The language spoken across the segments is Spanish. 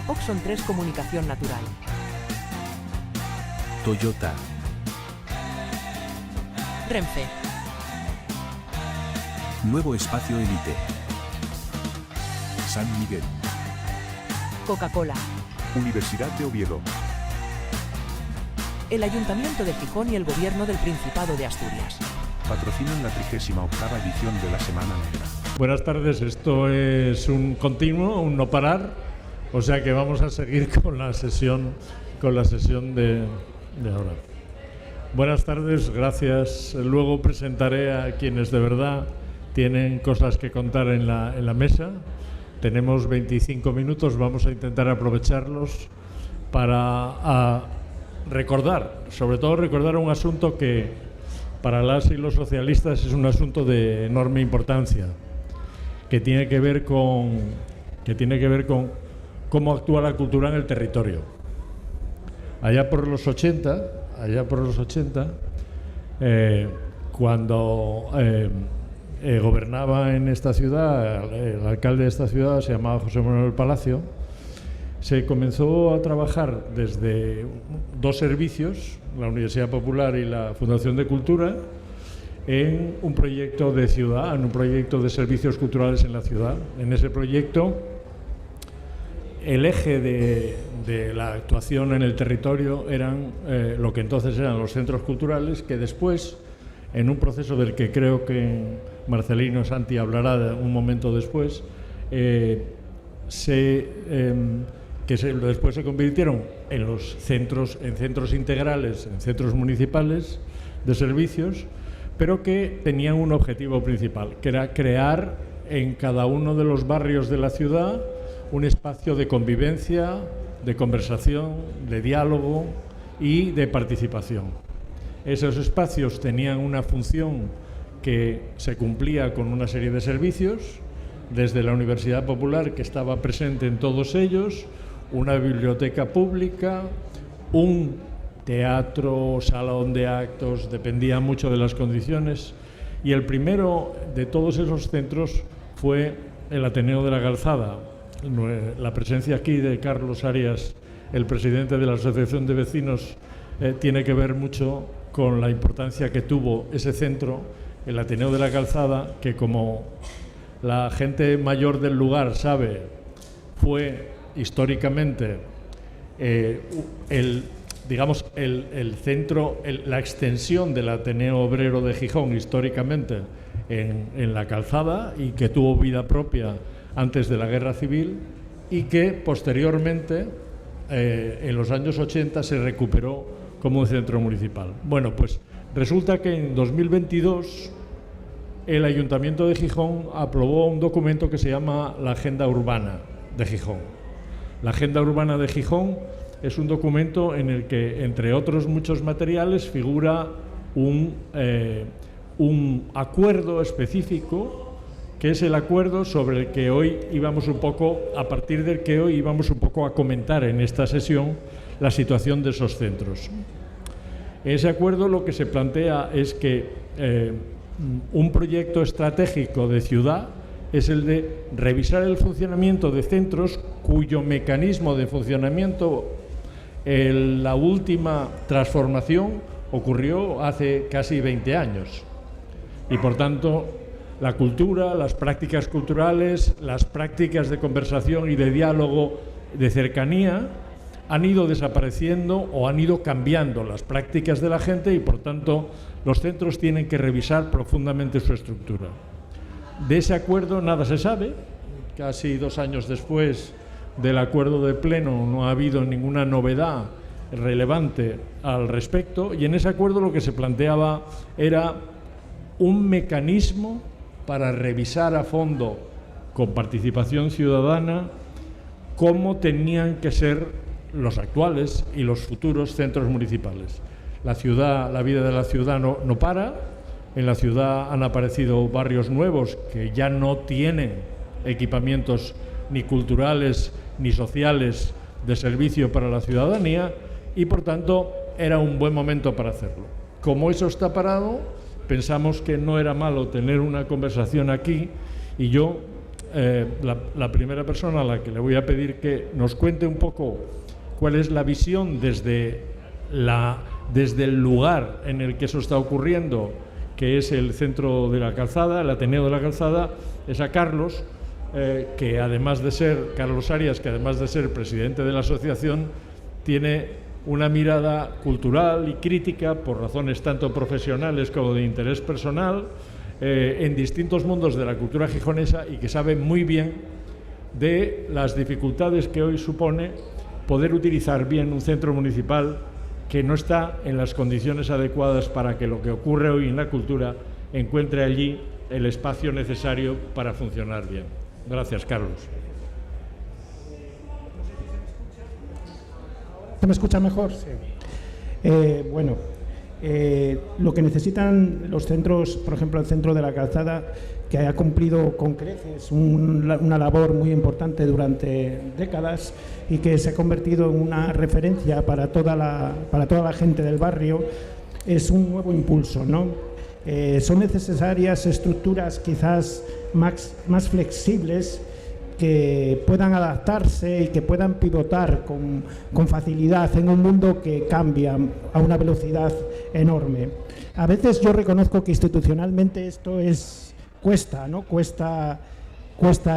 Oxon 3 Comunicación Natural. Toyota. Renfe. Nuevo Espacio Elite. San Miguel. Coca-Cola. Universidad de Oviedo. El Ayuntamiento de Gijón y el Gobierno del Principado de Asturias. Patrocinan la 38ª edición de la Semana Negra. Buenas tardes, esto es un continuo, un no parar, o sea que vamos a seguir con la sesión de ahora. Buenas tardes, gracias. Luego presentaré a quienes de verdad tienen cosas que contar en la mesa. Tenemos 25 minutos, vamos a intentar aprovecharlos para recordar, sobre todo recordar un asunto que para las y los socialistas es un asunto de enorme importancia, que tiene que ver con cómo actúa la cultura en el territorio. Allá por los 80, cuando gobernaba en esta ciudad, el alcalde de esta ciudad se llamaba José Manuel Palacio, se comenzó a trabajar desde dos servicios, la Universidad Popular y la Fundación de Cultura, en un proyecto de ciudad, en un proyecto de servicios culturales en la ciudad. En ese proyecto, el eje de la actuación en el territorio eran lo que entonces eran los centros culturales, que después, en un proceso del que creo que Marcelino Santi hablará un momento después, después se convirtieron en centros integrales, en centros municipales de servicios, pero que tenían un objetivo principal, que era crear en cada uno de los barrios de la ciudad un espacio de convivencia, de conversación, de diálogo y de participación. Esos espacios tenían una función que se cumplía con una serie de servicios, desde la Universidad Popular, que estaba presente en todos ellos, una biblioteca pública, un teatro, salón de actos, dependía mucho de las condiciones, y el primero de todos esos centros fue el Ateneo de la Calzada. La presencia aquí de Carlos Arias, el presidente de la Asociación de Vecinos, tiene que ver mucho con la importancia que tuvo ese centro, el Ateneo de la Calzada, que, como la gente mayor del lugar sabe, fue históricamente el centro, la extensión del Ateneo Obrero de Gijón históricamente en la Calzada, y que tuvo vida propia antes de la Guerra Civil, y que posteriormente, en los años 80, se recuperó como un centro municipal. Bueno, pues resulta que en 2022 el Ayuntamiento de Gijón aprobó un documento que se llama la Agenda Urbana de Gijón. La Agenda Urbana de Gijón es un documento en el que, entre otros muchos materiales, figura un acuerdo específico, que es el acuerdo sobre el que hoy íbamos un poco, a partir del que hoy íbamos un poco a comentar en esta sesión la situación de esos centros. Ese acuerdo lo que se plantea es que un proyecto estratégico de ciudad es el de revisar el funcionamiento de centros cuyo mecanismo de funcionamiento, la última transformación ocurrió hace casi 20 años. Y por tanto, la cultura, las prácticas culturales, las prácticas de conversación y de diálogo, de cercanía, han ido desapareciendo o han ido cambiando las prácticas de la gente, y por tanto los centros tienen que revisar profundamente su estructura. De ese acuerdo nada se sabe. Casi 2 años después del acuerdo de pleno no ha habido ninguna novedad relevante al respecto, y en ese acuerdo lo que se planteaba era un mecanismo para revisar a fondo, con participación ciudadana, cómo tenían que ser los actuales y los futuros centros municipales. La vida de la ciudad no para. En la ciudad han aparecido barrios nuevos que ya no tienen equipamientos ni culturales ni sociales de servicio para la ciudadanía, y por tanto era un buen momento para hacerlo. Como eso está parado, pensamos que no era malo tener una conversación aquí, y yo la primera persona a la que le voy a pedir que nos cuente un poco cuál es la visión desde el lugar en el que eso está ocurriendo, que es el centro de la Calzada, el Ateneo de la Calzada, es a Carlos, que además de ser, Carlos Arias, que además de ser presidente de la asociación, tiene una mirada cultural y crítica, por razones tanto profesionales como de interés personal, en distintos mundos de la cultura gijonesa, y que sabe muy bien de las dificultades que hoy supone poder utilizar bien un centro municipal que no está en las condiciones adecuadas para que lo que ocurre hoy en la cultura encuentre allí el espacio necesario para funcionar bien. Gracias, Carlos. ¿Se me escucha mejor? Sí. Bueno, lo que necesitan los centros, por ejemplo, el centro de la Calzada, que ha cumplido con creces una labor muy importante durante décadas y que se ha convertido en una referencia para toda la gente del barrio, es un nuevo impulso, ¿no? Son necesarias estructuras quizás más flexibles, que puedan adaptarse y que puedan pivotar con facilidad en un mundo que cambia a una velocidad enorme. A veces yo reconozco que institucionalmente esto cuesta, ¿no? Cuesta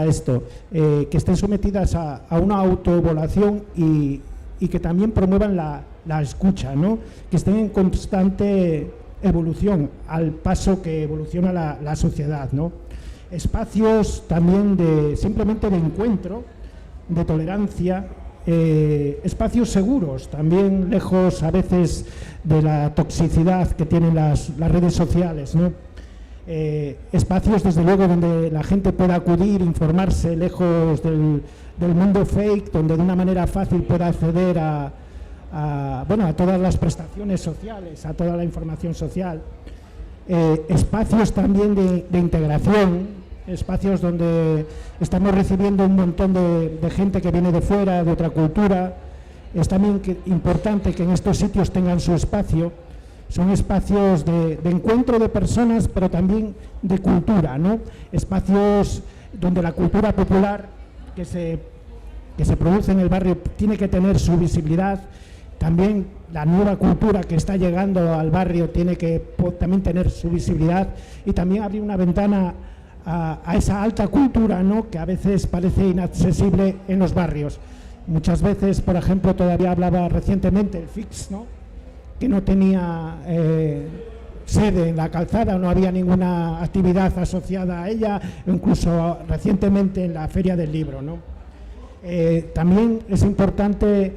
esto, que estén sometidas a una autoevaluación y que también promuevan la escucha, ¿no? Que estén en constante evolución al paso que evoluciona la sociedad, ¿no? Espacios también simplemente de encuentro, de tolerancia, espacios seguros, también lejos a veces de la toxicidad que tienen las redes sociales, ¿no? Espacios desde luego donde la gente pueda acudir, informarse, lejos del mundo fake, donde de una manera fácil pueda acceder a todas las prestaciones sociales, a toda la información social. Espacios también de integración, espacios donde estamos recibiendo un montón de gente que viene de fuera, de otra cultura. Es también importante que en estos sitios tengan su espacio. Son espacios de encuentro de personas, pero también de cultura, ¿no? Espacios donde la cultura popular que se produce en el barrio tiene que tener su visibilidad. También la nueva cultura que está llegando al barrio tiene que también tener su visibilidad, y también abrir una ventana a esa alta cultura, ¿no? Que a veces parece inaccesible en los barrios. Muchas veces, por ejemplo, todavía hablaba recientemente el FIX, ¿no? Que no tenía sede en la Calzada, no había ninguna actividad asociada a ella, incluso recientemente en la Feria del Libro, ¿no? También es importante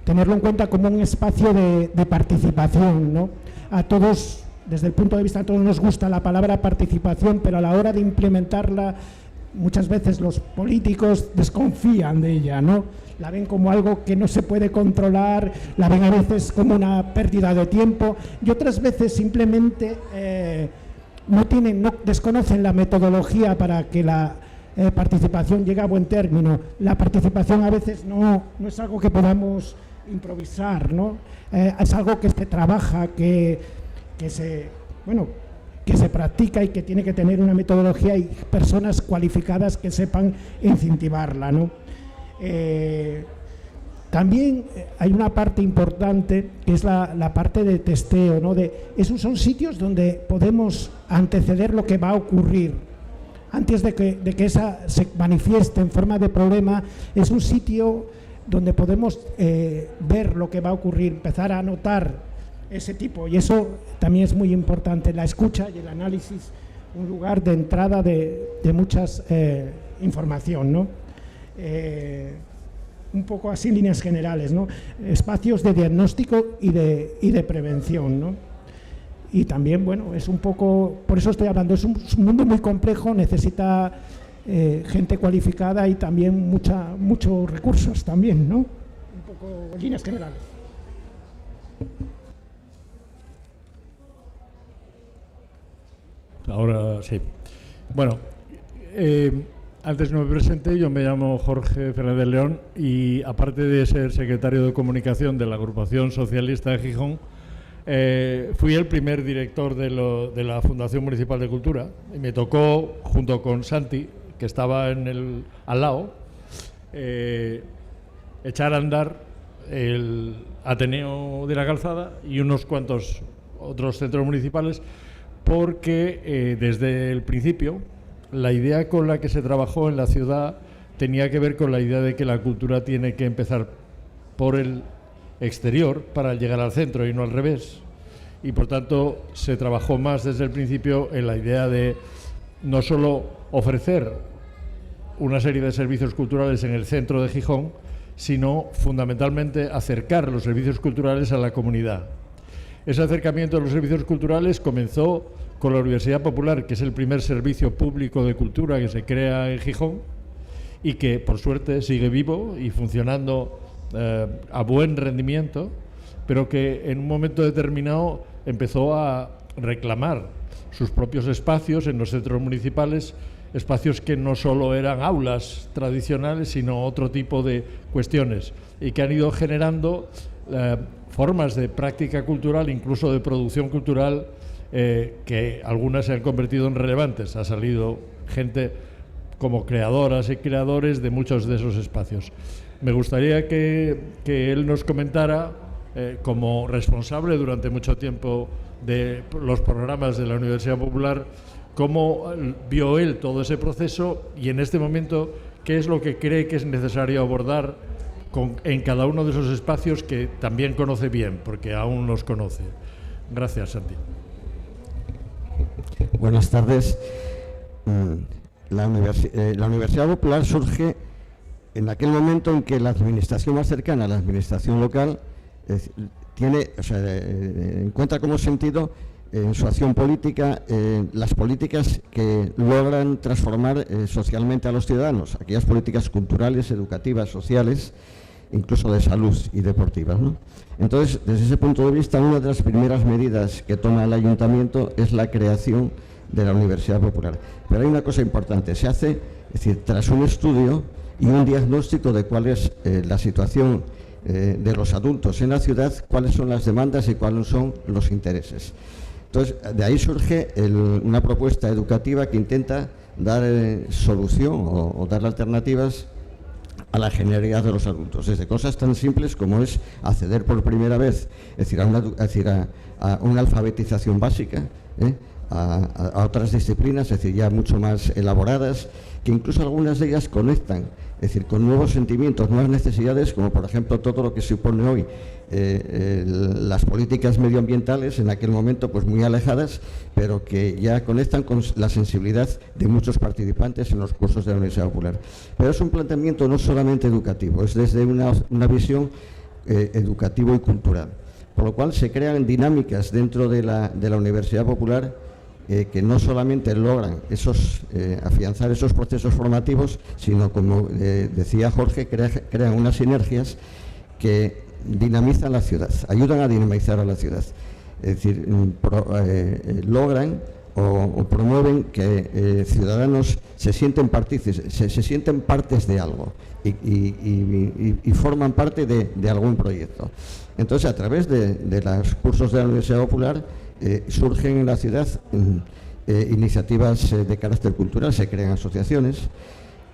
tenerlo en cuenta como un espacio de participación, ¿no? A todos, desde el punto de vista, a todos nos gusta la palabra participación, pero a la hora de implementarla muchas veces los políticos desconfían de ella, ¿no? La ven como algo que no se puede controlar, la ven a veces como una pérdida de tiempo, y otras veces simplemente desconocen la metodología para que la participación llegue a buen término. La participación a veces no es algo que podamos improvisar, ¿no? Es algo que se trabaja, que se practica y que tiene que tener una metodología y personas cualificadas que sepan incentivarla, ¿no? También hay una parte importante que es la parte de testeo, ¿no? Esos son sitios donde podemos anteceder lo que va a ocurrir antes de que esa se manifieste en forma de problema. Es un sitio donde podemos ver lo que va a ocurrir, empezar a notar ese tipo, y eso también es muy importante, la escucha y el análisis, un lugar de entrada de muchas información, ¿no? Un poco así en líneas generales, ¿no? Espacios de diagnóstico y de prevención, ¿no? Y también, bueno, es un poco, por eso estoy hablando, es un mundo muy complejo, necesita gente cualificada y también muchos recursos también, ¿no? Un poco en líneas generales. Ahora sí. Bueno, antes no me presenté, yo me llamo Jorge Fernández León y aparte de ser secretario de comunicación de la Agrupación Socialista de Gijón, fui el primer director de la Fundación Municipal de Cultura y me tocó, junto con Santi, que estaba al lado, echar a andar el Ateneo de la Calzada y unos cuantos otros centros municipales, porque desde el principio la idea con la que se trabajó en la ciudad tenía que ver con la idea de que la cultura tiene que empezar por el exterior para llegar al centro y no al revés, y por tanto se trabajó más desde el principio en la idea de no solo ofrecer una serie de servicios culturales en el centro de Gijón, sino fundamentalmente acercar los servicios culturales a la comunidad. Ese acercamiento a los servicios culturales comenzó con la Universidad Popular, que es el primer servicio público de cultura que se crea en Gijón y que, por suerte, sigue vivo y funcionando a buen rendimiento, pero que en un momento determinado empezó a reclamar sus propios espacios en los centros municipales, espacios que no solo eran aulas tradicionales, sino otro tipo de cuestiones, y que han ido generando formas de práctica cultural, incluso de producción cultural, que algunas se han convertido en relevantes. Ha salido gente como creadoras y creadores de muchos de esos espacios. Me gustaría que él nos comentara, como responsable durante mucho tiempo de los programas de la Universidad Popular, cómo vio él todo ese proceso y en este momento qué es lo que cree que es necesario abordar en cada uno de esos espacios que también conoce bien, porque aún los conoce. Gracias, Santi. Buenas tardes. La Universidad Popular surge en aquel momento en que la administración más cercana a la administración local encuentra como sentido en su acción política las políticas que logran transformar socialmente a los ciudadanos, aquellas políticas culturales, educativas, sociales, incluso de salud y deportivas, ¿no? Entonces, desde ese punto de vista, una de las primeras medidas que toma el ayuntamiento es la creación de la Universidad Popular. Pero hay una cosa importante, se hace, es decir, tras un estudio y un diagnóstico de cuál es la situación de los adultos en la ciudad, cuáles son las demandas y cuáles son los intereses. Entonces, de ahí surge una propuesta educativa que intenta dar solución o dar alternativas a la generalidad de los adultos, desde cosas tan simples como es acceder por primera vez, es decir, a una alfabetización básica, a otras disciplinas, es decir, ya mucho más elaboradas, que incluso algunas de ellas conectan, es decir, con nuevos sentimientos, nuevas necesidades, como por ejemplo todo lo que supone hoy las políticas medioambientales, en aquel momento pues muy alejadas, pero que ya conectan con la sensibilidad de muchos participantes en los cursos de la Universidad Popular. Pero es un planteamiento no solamente educativo, es desde una visión educativo y cultural, por lo cual se crean dinámicas dentro de la Universidad Popular que no solamente logran afianzar esos procesos formativos, sino, como decía Jorge, crean unas sinergias que dinamizan la ciudad, ayudan a dinamizar a la ciudad. Es decir, logran o promueven que ciudadanos se sienten partícipes, se sienten partes de algo y forman parte de algún proyecto. Entonces, a través de los cursos de la Universidad Popular surgen en la ciudad iniciativas de carácter cultural, se crean asociaciones,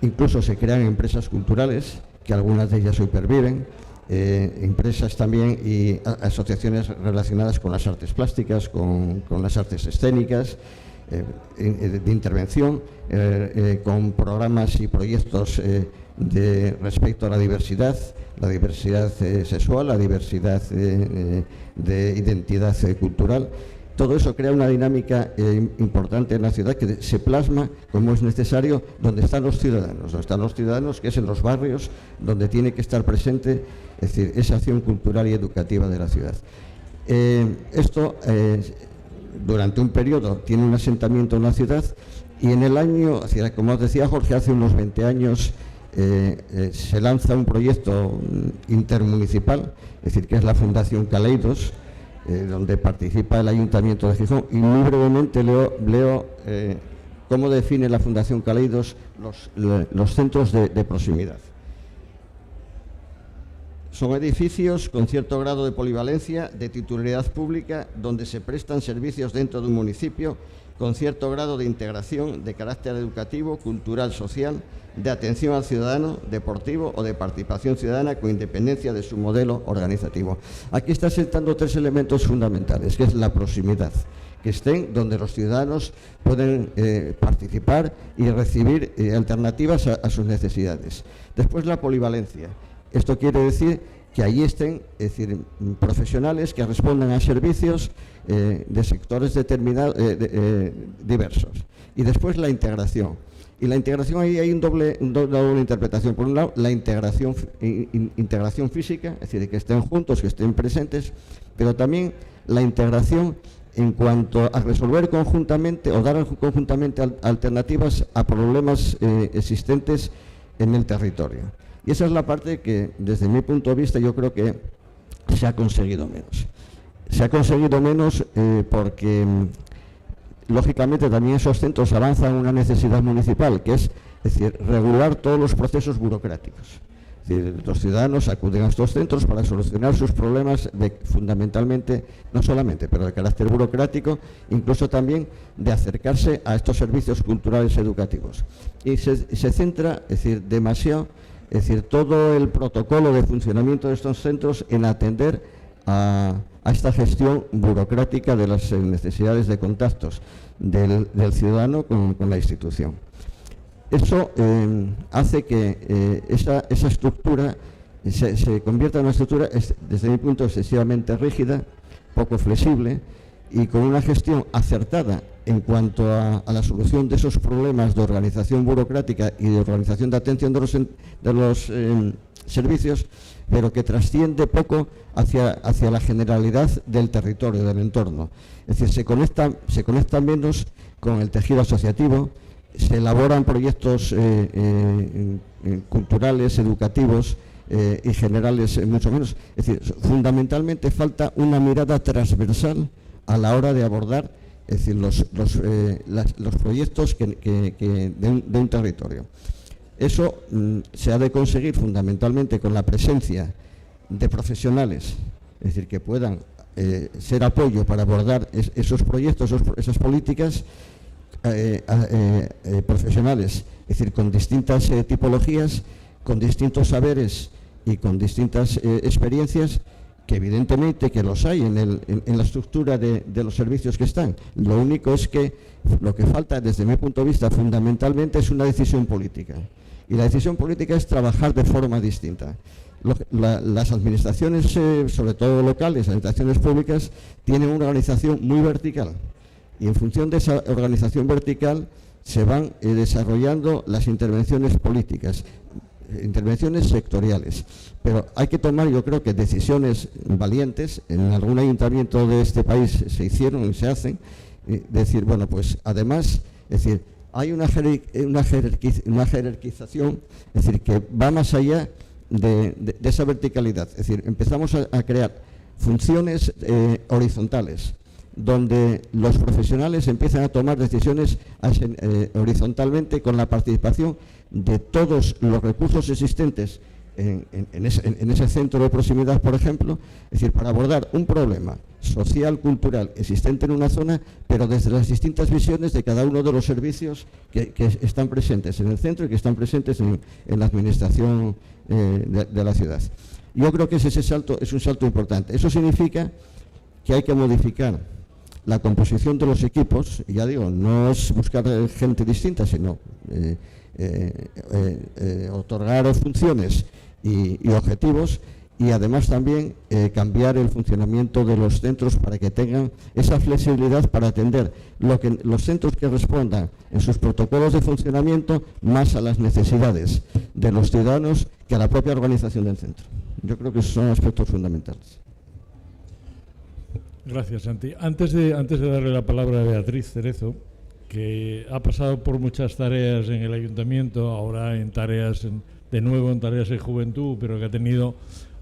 incluso se crean empresas culturales, que algunas de ellas hoy perviven, empresas también y asociaciones relacionadas con las artes plásticas, con las artes escénicas, de intervención, con programas y proyectos respecto a la diversidad sexual, la diversidad de identidad cultural. Todo eso crea una dinámica importante en la ciudad que se plasma, como es necesario, donde están los ciudadanos, que es en los barrios, donde tiene que estar presente, es decir, esa acción cultural y educativa de la ciudad. Esto, durante un periodo, tiene un asentamiento en la ciudad y en el año, como os decía Jorge, hace unos 20 años, se lanza un proyecto intermunicipal, es decir, que es la Fundación Caleidos, donde participa el Ayuntamiento de Gijón, y muy brevemente leo cómo define la Fundación Caleidos los centros de proximidad. Son edificios con cierto grado de polivalencia, de titularidad pública, donde se prestan servicios dentro de un municipio con cierto grado de integración de carácter educativo, cultural, social, de atención al ciudadano, deportivo o de participación ciudadana con independencia de su modelo organizativo. Aquí está sentando 3 elementos fundamentales, que es la proximidad, que estén donde los ciudadanos pueden participar y recibir alternativas a sus necesidades. Después, la polivalencia. Esto quiere decir que allí estén, es decir, profesionales que respondan a servicios de sectores determinados, diversos. Y después, la integración. Y la integración, ahí hay una doble interpretación. Por un lado, la integración física, es decir, que estén juntos, que estén presentes, pero también la integración en cuanto a resolver conjuntamente o dar conjuntamente alternativas a problemas existentes en el territorio. Y esa es la parte que, desde mi punto de vista, yo creo que se ha conseguido menos. Se ha conseguido menos porque, lógicamente, también esos centros avanzan una necesidad municipal, que es decir, regular todos los procesos burocráticos. Es decir, los ciudadanos acuden a estos centros para solucionar sus problemas fundamentalmente, no solamente, pero de carácter burocrático, incluso también de acercarse a estos servicios culturales educativos. Y se centra, es decir, demasiado, es decir, todo el protocolo de funcionamiento de estos centros en atender a esta gestión burocrática de las necesidades de contactos del ciudadano con la institución. Eso hace que esa estructura se convierta en una estructura, desde mi punto, excesivamente rígida, poco flexible y con una gestión acertada en cuanto a la solución de esos problemas de organización burocrática y de organización de atención de los servicios, pero que trasciende poco hacia la generalidad del territorio, del entorno. Es decir, se conecta menos con el tejido asociativo, se elaboran proyectos culturales, educativos y generales mucho menos. Es decir, fundamentalmente falta una mirada transversal a la hora de abordar, es decir, los proyectos de un territorio. Eso se ha de conseguir fundamentalmente con la presencia de profesionales, es decir, que puedan ser apoyo para abordar esos proyectos, esas políticas, profesionales, es decir, con distintas tipologías, con distintos saberes y con distintas experiencias, que evidentemente que los hay en la estructura de los servicios que están. Lo único es que lo que falta, desde mi punto de vista, fundamentalmente es una decisión política. Y la decisión política es trabajar de forma distinta. Las administraciones, sobre todo locales, las administraciones públicas, tienen una organización muy vertical. Y en función de esa organización vertical se van desarrollando las intervenciones políticas, intervenciones sectoriales. Pero hay que tomar, yo creo que decisiones valientes. En algún ayuntamiento de este país se hicieron y se hacen. Decir, bueno, pues además, es decir, hay una jerarquización, es decir, que va más allá de esa verticalidad. Es decir, empezamos a crear funciones horizontales, donde los profesionales empiezan a tomar decisiones horizontalmente con la participación de todos los recursos existentes en ese centro de proximidad, por ejemplo, es decir, para abordar un problema social, cultural, existente en una zona, pero desde las distintas visiones de cada uno de los servicios que están presentes en el centro y que están presentes en la administración de la ciudad. Yo creo que ese salto es un salto importante. Eso significa que hay que modificar la composición de los equipos, y ya digo, no es buscar gente distinta, sino otorgar funciones y objetivos, y además también cambiar el funcionamiento de los centros para que tengan esa flexibilidad para atender los centros que respondan en sus protocolos de funcionamiento más a las necesidades de los ciudadanos que a la propia organización del centro. Yo creo que esos son aspectos fundamentales. Gracias, Santi. Antes de darle la palabra a Beatriz Cerezo, que ha pasado por muchas tareas en el ayuntamiento, ahora en tareas, de nuevo en tareas de juventud, pero que ha tenido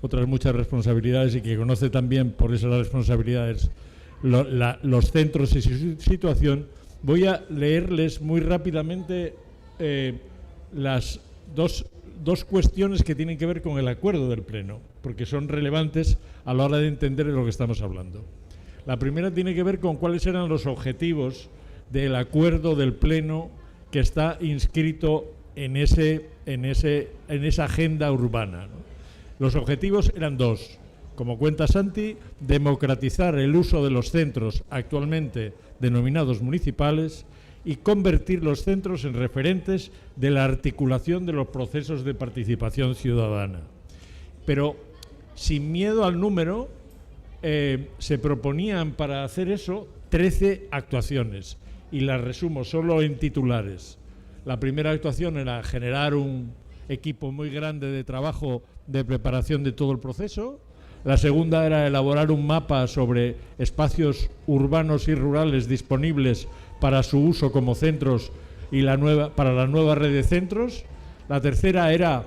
otras muchas responsabilidades y que conoce también por esas responsabilidades los centros y su situación, voy a leerles muy rápidamente las dos cuestiones que tienen que ver con el acuerdo del Pleno, porque son relevantes a la hora de entender de lo que estamos hablando. La primera tiene que ver con cuáles eran los objetivos del acuerdo del Pleno que está inscrito en esa agenda urbana, ¿no? Los objetivos eran dos. Como cuenta Santi, democratizar el uso de los centros actualmente denominados municipales y convertir los centros en referentes de la articulación de los procesos de participación ciudadana. Pero sin miedo al número, se proponían para hacer eso 13 actuaciones, y las resumo solo en titulares. La primera actuación era generar un equipo muy grande de trabajo de preparación de todo el proceso. La segunda era elaborar un mapa sobre espacios urbanos y rurales disponibles para su uso como centros y para la nueva red de centros. La tercera era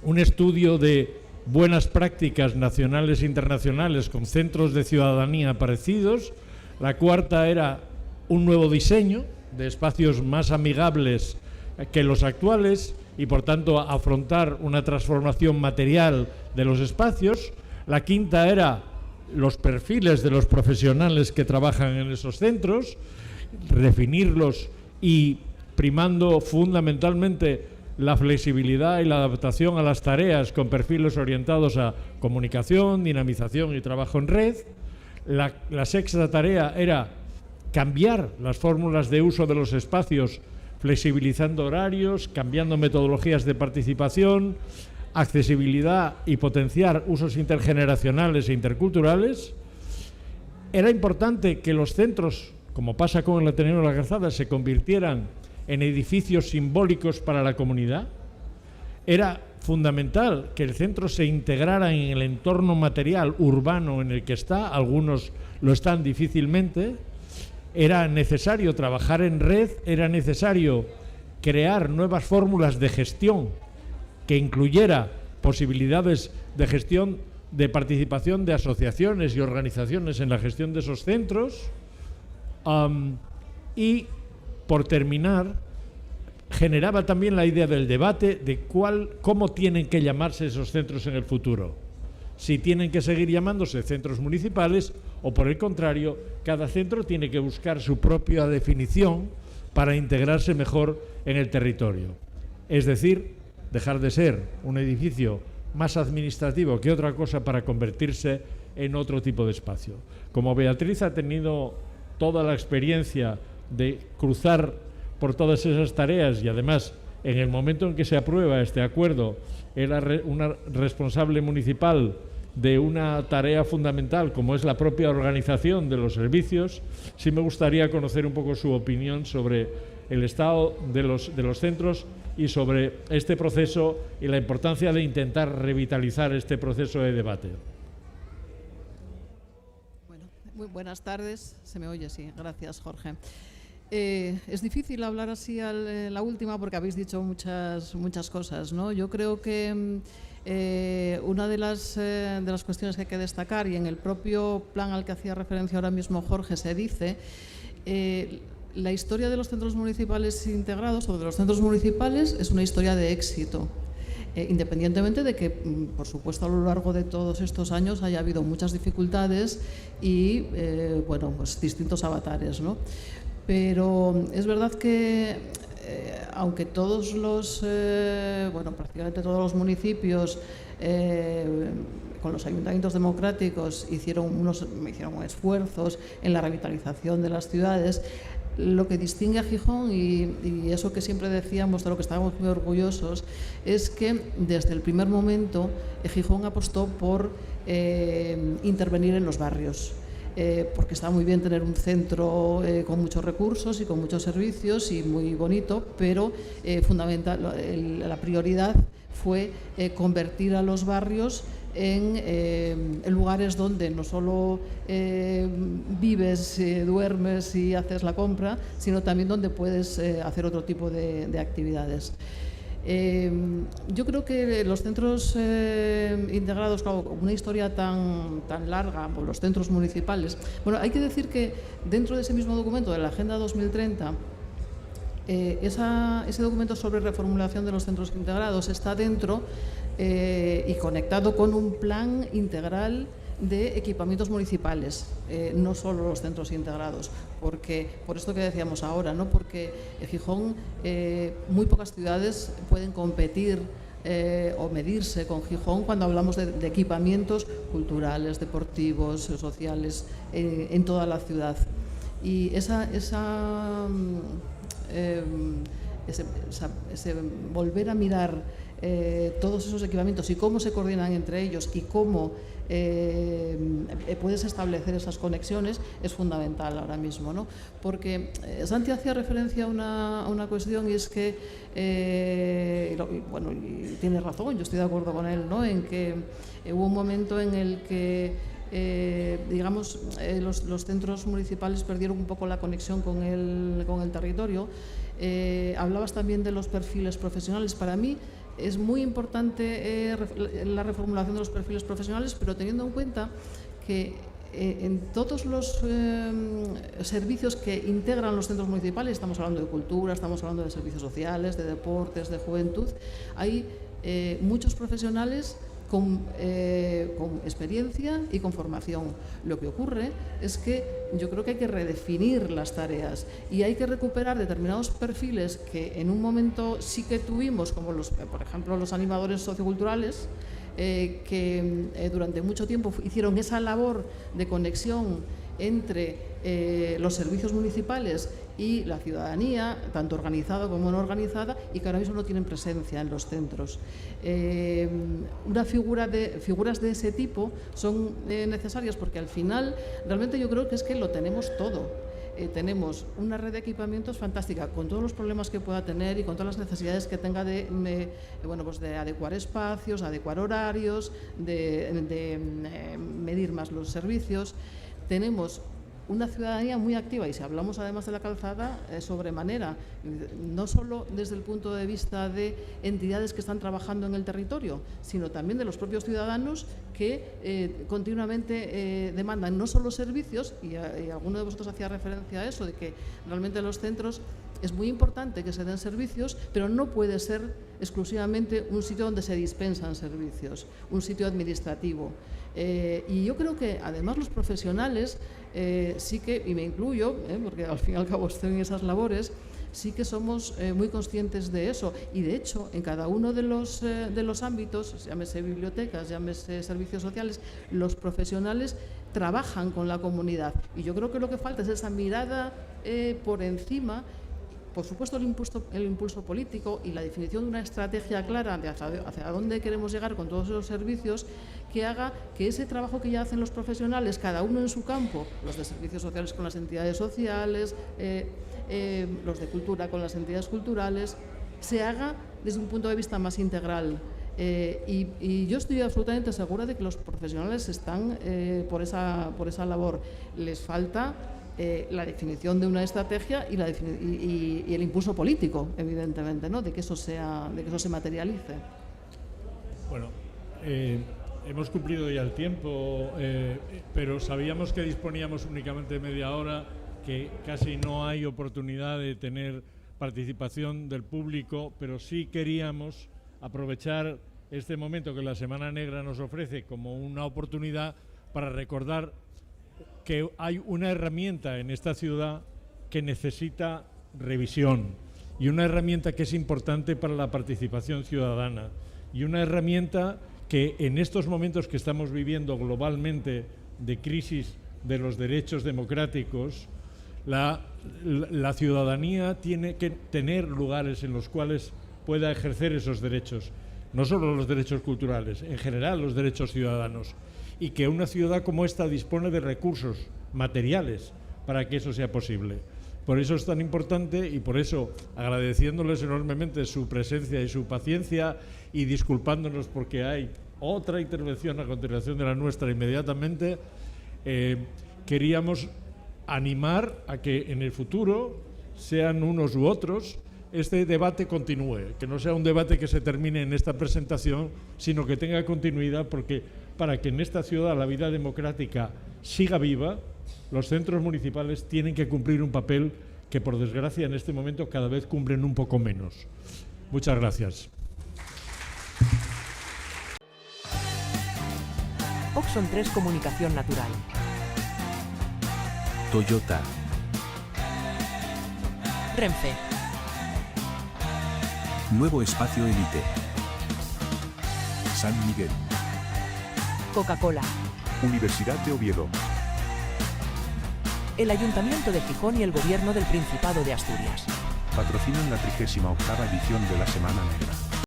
un estudio de buenas prácticas nacionales e internacionales con centros de ciudadanía parecidos. La cuarta era un nuevo diseño de espacios más amigables que los actuales y, por tanto, afrontar una transformación material de los espacios. La quinta era los perfiles de los profesionales que trabajan en esos centros, definirlos y primando fundamentalmente la flexibilidad y la adaptación a las tareas con perfiles orientados a comunicación, dinamización y trabajo en red. La sexta tarea era cambiar las fórmulas de uso de los espacios, flexibilizando horarios, cambiando metodologías de participación, accesibilidad y potenciar usos intergeneracionales e interculturales. Era importante que los centros, como pasa con el Ateneo de la Calzada, se convirtieran en edificios simbólicos para la comunidad. Era fundamental que el centro se integrara en el entorno material urbano en el que está, algunos lo están difícilmente. Era necesario trabajar en red, era necesario crear nuevas fórmulas de gestión que incluyera posibilidades de gestión, de participación de asociaciones y organizaciones en la gestión de esos centros. Y, por terminar, generaba también la idea del debate de cómo tienen que llamarse esos centros en el futuro. Si tienen que seguir llamándose centros municipales o, por el contrario, cada centro tiene que buscar su propia definición para integrarse mejor en el territorio. Es decir, dejar de ser un edificio más administrativo que otra cosa para convertirse en otro tipo de espacio. Como Beatriz ha tenido toda la experiencia de cruzar por todas esas tareas y además en el momento en que se aprueba este acuerdo era una responsable municipal de una tarea fundamental como es la propia organización de los servicios, sí me gustaría conocer un poco su opinión sobre el estado de los centros y sobre este proceso y la importancia de intentar revitalizar este proceso de debate. Bueno, muy buenas tardes. Se me oye, sí. Gracias, Jorge. Es difícil hablar así a la última porque habéis dicho muchas cosas, ¿no? Yo creo que una de las cuestiones que hay que destacar, y en el propio plan al que hacía referencia ahora mismo Jorge se dice, la historia de los centros municipales integrados o de los centros municipales es una historia de éxito, independientemente de que, por supuesto, a lo largo de todos estos años haya habido muchas dificultades y bueno, pues distintos avatares, ¿no? Pero es verdad que aunque todos los, bueno, prácticamente todos los municipios con los ayuntamientos democráticos hicieron esfuerzos en la revitalización de las ciudades, lo que distingue a Gijón y eso que siempre decíamos, de lo que estábamos muy orgullosos, es que desde el primer momento Gijón apostó por intervenir en los barrios. Porque está muy bien tener un centro con muchos recursos y con muchos servicios y muy bonito, pero fundamental, la prioridad fue convertir a los barrios en lugares donde no solo vives, duermes y haces la compra, sino también donde puedes hacer otro tipo de actividades. Yo creo que los centros integrados, claro, una historia tan larga, o los centros municipales, bueno, hay que decir que dentro de ese mismo documento de la Agenda 2030, ese documento sobre reformulación de los centros integrados está dentro y conectado con un plan integral de equipamientos municipales, no solo los centros integrados, porque por esto que decíamos ahora, ¿no? Porque en Gijón muy pocas ciudades pueden competir o medirse con Gijón cuando hablamos de equipamientos culturales, deportivos, sociales en toda la ciudad. Y ese volver a mirar todos esos equipamientos y cómo se coordinan entre ellos y cómo puedes establecer esas conexiones es fundamental ahora mismo, ¿no? Porque Santi hacía referencia a una cuestión, y es que, bueno, y tiene razón, yo estoy de acuerdo con él, ¿no? En que hubo un momento en el que digamos, los centros municipales perdieron un poco la conexión con el territorio. Hablabas también de los perfiles profesionales. Para mí es muy importante la reformulación de los perfiles profesionales, pero teniendo en cuenta que en todos los servicios que integran los centros municipales, estamos hablando de cultura, estamos hablando de servicios sociales, de deportes, de juventud, hay muchos profesionales con experiencia y con formación. Lo que ocurre es que yo creo que hay que redefinir las tareas y hay que recuperar determinados perfiles que en un momento sí que tuvimos, como por ejemplo los animadores socioculturales, que durante mucho tiempo hicieron esa labor de conexión entre los servicios municipales y la ciudadanía, tanto organizada como no organizada, y que ahora mismo no tienen presencia en los centros. Figuras de ese tipo son necesarias porque al final realmente yo creo que es que lo tenemos todo. Tenemos una red de equipamientos fantástica, con todos los problemas que pueda tener y con todas las necesidades que tenga de adecuar espacios, adecuar horarios, de medir más los servicios. Tenemos una ciudadanía muy activa, y si hablamos además de la calzada, sobremanera, no solo desde el punto de vista de entidades que están trabajando en el territorio, sino también de los propios ciudadanos que continuamente demandan no solo servicios, y alguno de vosotros hacía referencia a eso, de que realmente los centros es muy importante que se den servicios, pero no puede ser exclusivamente un sitio donde se dispensan servicios, un sitio administrativo. Y yo creo que además los profesionales sí que, y me incluyo, porque al fin y al cabo estoy en esas labores, sí que somos muy conscientes de eso, y de hecho en cada uno de los ámbitos, llámese bibliotecas, llámese servicios sociales, los profesionales trabajan con la comunidad, y yo creo que lo que falta es esa mirada por encima. Por supuesto, el impulso político y la definición de una estrategia clara de hacia dónde queremos llegar con todos esos servicios, que haga que ese trabajo que ya hacen los profesionales, cada uno en su campo, los de servicios sociales con las entidades sociales, los de cultura con las entidades culturales, se haga desde un punto de vista más integral. Y yo estoy absolutamente segura de que los profesionales están por esa labor. Les falta la definición de una estrategia y el impulso político, evidentemente, ¿no? de que eso se materialice. Bueno, hemos cumplido ya el tiempo, pero sabíamos que disponíamos únicamente de media hora, que casi no hay oportunidad de tener participación del público, pero sí queríamos aprovechar este momento que la Semana Negra nos ofrece como una oportunidad para recordar que hay una herramienta en esta ciudad que necesita revisión, y una herramienta que es importante para la participación ciudadana, y una herramienta que en estos momentos que estamos viviendo globalmente de crisis de los derechos democráticos, la ciudadanía tiene que tener lugares en los cuales pueda ejercer esos derechos, no solo los derechos culturales, en general los derechos ciudadanos, y que una ciudad como esta dispone de recursos materiales para que eso sea posible. Por eso es tan importante, y por eso agradeciéndoles enormemente su presencia y su paciencia, y disculpándonos porque hay otra intervención a continuación de la nuestra inmediatamente, queríamos animar a que en el futuro, sean unos u otros, este debate continúe, que no sea un debate que se termine en esta presentación, sino que tenga continuidad, porque para que en esta ciudad la vida democrática siga viva, los centros municipales tienen que cumplir un papel que, por desgracia, en este momento cada vez cumplen un poco menos. Muchas gracias. Oxon 3 Comunicación Natural. Toyota. Renfe. Nuevo Espacio Elite. San Miguel. Coca-Cola. Universidad de Oviedo. El Ayuntamiento de Gijón y el Gobierno del Principado de Asturias. Patrocinan la 38ª edición de la Semana Negra.